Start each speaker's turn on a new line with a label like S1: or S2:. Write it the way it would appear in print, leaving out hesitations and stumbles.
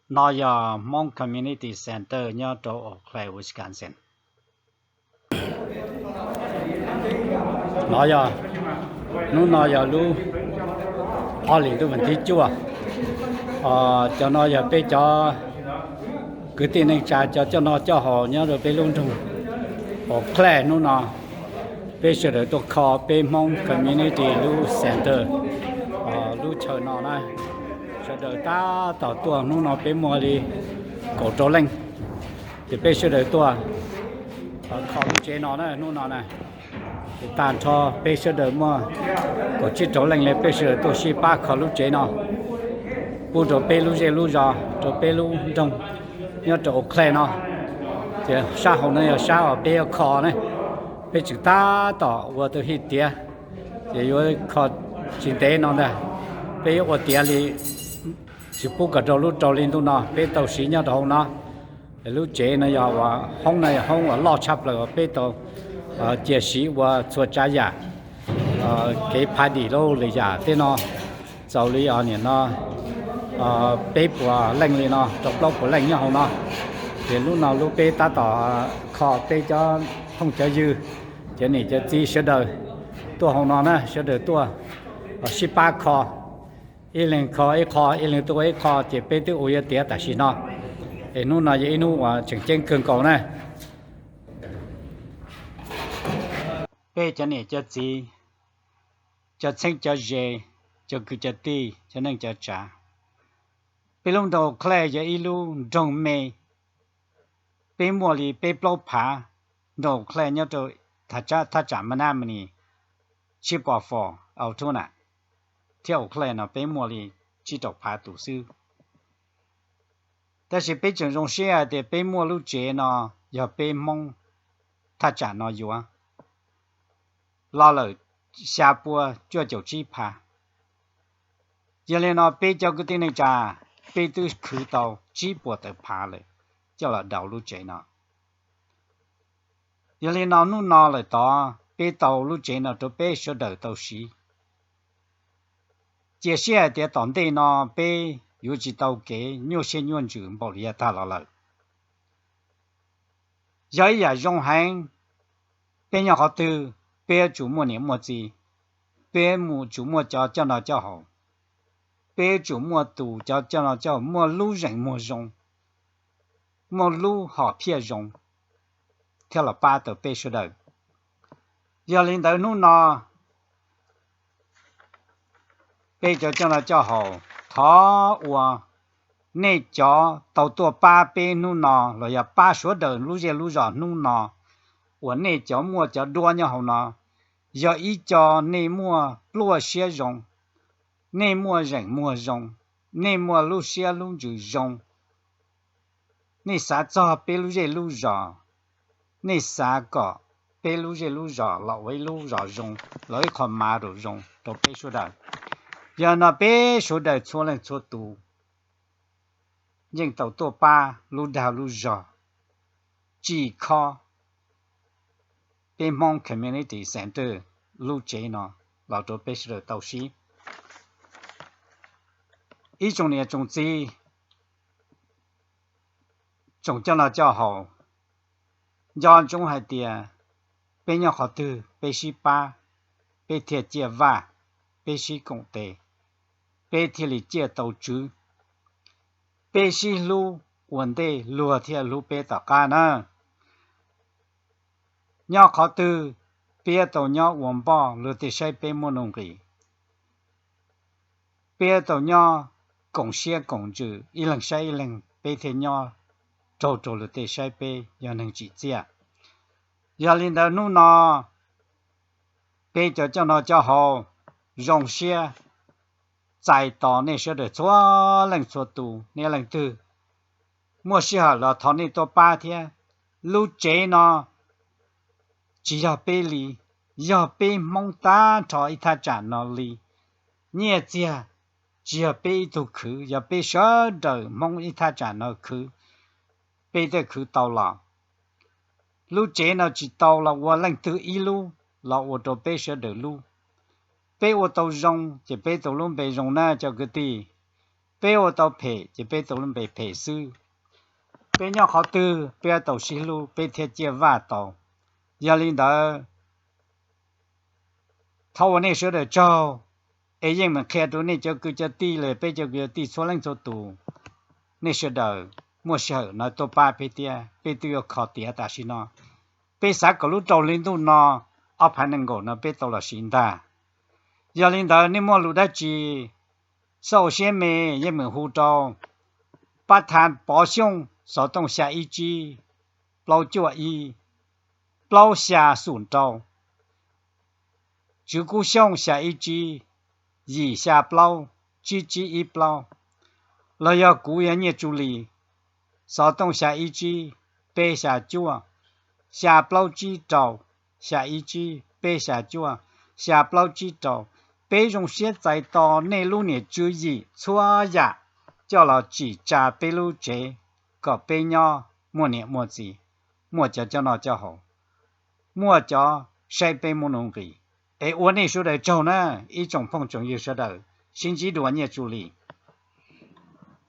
S1: nó giờ Mong Community Center nhớ chỗ ở Clay, Wisconsin. Nó giờ nó giờ lu họ liền tôi vẫn thích chua cho nó giờ bây cho cứ tiền anh trả cho nó cho họ nhớ rồi bây luôn trong ở Clay nó bây giờ được tôi call bây Mong Community lu Center lu chờ nó này chờ đợi ta tạo tua nó bây mua đi cổ trâu lên thì bây giờ được tua khó lu chế nó này nó này thì tàn cho bây giờ được mua có chiếc trâu lên lên bây giờ tôi xí ba khó lu chế nó bu trâu bây lu chế lu giò trâu bây lu trong nhớ trâu Clay nó thì sao hôm nay sao ở bây khó này bây giờ ta tạo vừa tôi hít tiền thì vừa khó chính tế nó này bây giờ tiền thì chỉ bút cả trâu lên tu nó bây tàu xí nhau đâu nó lúc chế nó giờ và hôm nay hôm ở lo chắp rồi bây tàu chia sẻ và cho trả giá cái phải đi lâu lấy giá thế nó sau lý ở này nó bây của lệnh này nó chọc lốc của lệnh nhau không nó thì lúc nào lúc bây ta tỏ khó bây cho không cho dư cho nên cho chỉ sửa đời tôi không nói nữa sửa đời tôi 18 khó一零考一考，一零多一考，这边都有一点但是呢，弄那一弄啊，真正更高呢。bây giờ này cho gì, cho sinh cho dễ, cho cứ cho ti, cho nên cho trả. bây lúc đầu Clay cho ilu trồng mê, bây mùa li bây bao phá, đầu Clay nhớ rồi, thà trả mà nam này, chỉ bỏ phò, ao thua nè. theo Clay nó bây mùa li chỉ đọc phá tủ sư.但是bây giờ dùng xe để bây mùa lúc chế nó, giờ bây mong thà trả nó yếu à. lo lời xa bùa cho chỗ chi phá. giờ lên nó bây giờ cái tên này trả, bây tư khử tàu chi bùa tới phá lại, cho là đầu lúc chế nó. giờ lên nó nụ nó lại đó, bây tàu lúc chế nó cho bây số đời tàu xí. chia sẻ để tận đây nó bây有几道给nhiều些原主保利他了。giờ giờ dùng hành bây giờ họ từ bây chủ mua niệm mua gì, bây mua chủ mua cho nó cho họ, bây chủ mua tủ cho nó cho mua lú rảnh mua rong, mua lú họ phía rong, theo là ba tờ bây số đời. giờ lên tới nút nó bây giờ cho nó cho họ thọ và nên cho tàu tua ba bên nu nọ rồi giờ ba số đời lú dê lú giò nu nọ và nên cho mua cho đua nhau hậu nọ giờ ý cho nên mua lúa xe rong nên mua rong nên mua lúa xe lú chữ rong nên xả cho bên lú dê lú giò nên xả cọ bên lú dê lú giò lọ với lú giò rong lối còn má đồ rong đồ bên số đời. giờ nó bé số đời số lên số tù nhưng tàu tua ba lú đào lú giò chỉ khó bên Mong Community Center lú chế nó vào chỗ bé số đời tàu xí. ý trong này trong gì trong cho nó cho họ do trong hai tiền bên nhau họ từ bên xí ba bên thiệt chia va bên xí công tệ bên thiệt lý chia tàu chữ bây giờ lu vấn đề lúa thì lu bây tất cả nữa nhau khó từ bây giờ nhau vấn bảo lúa thì sẽ bây mua nông nghiệp bây giờ nhau công xe công chữ一lần sai一lần bây giờ nhau trâu lúa thì sẽ bây giờ能chỉ chia giờ lên đó nu nó bây giờ cho nó cho họ dùng xe在岛内说的做人做多，你人多，莫时候了他那多8天，路这呢，只要背里，要背蒙大朝一他站那里，你也这，只要背都去，要背小的蒙一他站那去，背的去到了，路这呢只到了，我人多一路，了我都背小的路。bây ô tô rong chỉ bây tô luôn bây rong na cho cái gì bé ô tàu phê chỉ bé tàu lên bé phê sư bé nhỏ khó tư bé tàu xí lu bé thiết chia va tàu giờ linh đó thâu này sửa được cho ấy nhưng mà khe tụ này cho cứ cho tiเลยbé cho cứ ti số lần số tụ này sửa được mua sửa nó tổ ba bé tia bé tiêu khó tia ta xin nó bé sáng có lúc trâu lên tụ nó ở phần năng gỗ nó bé tàu là xin ta giờ linh đó nếu mua lúa đã chỉ首先咩一门护照，八摊保凶手动下一句，老脚一，老下顺招，只顾凶下一句，一下包，句句一包，老要古人也助力，手动下一句，背下脚，下包句招，下一句背下脚，下包句招。被用些在到内陆呢注意错呀，叫了几家被路者个被鸟莫念莫字，莫叫那叫好，莫叫谁被莫弄给。哎，我那时候的找呢，一种风中有说的，星期多年助力。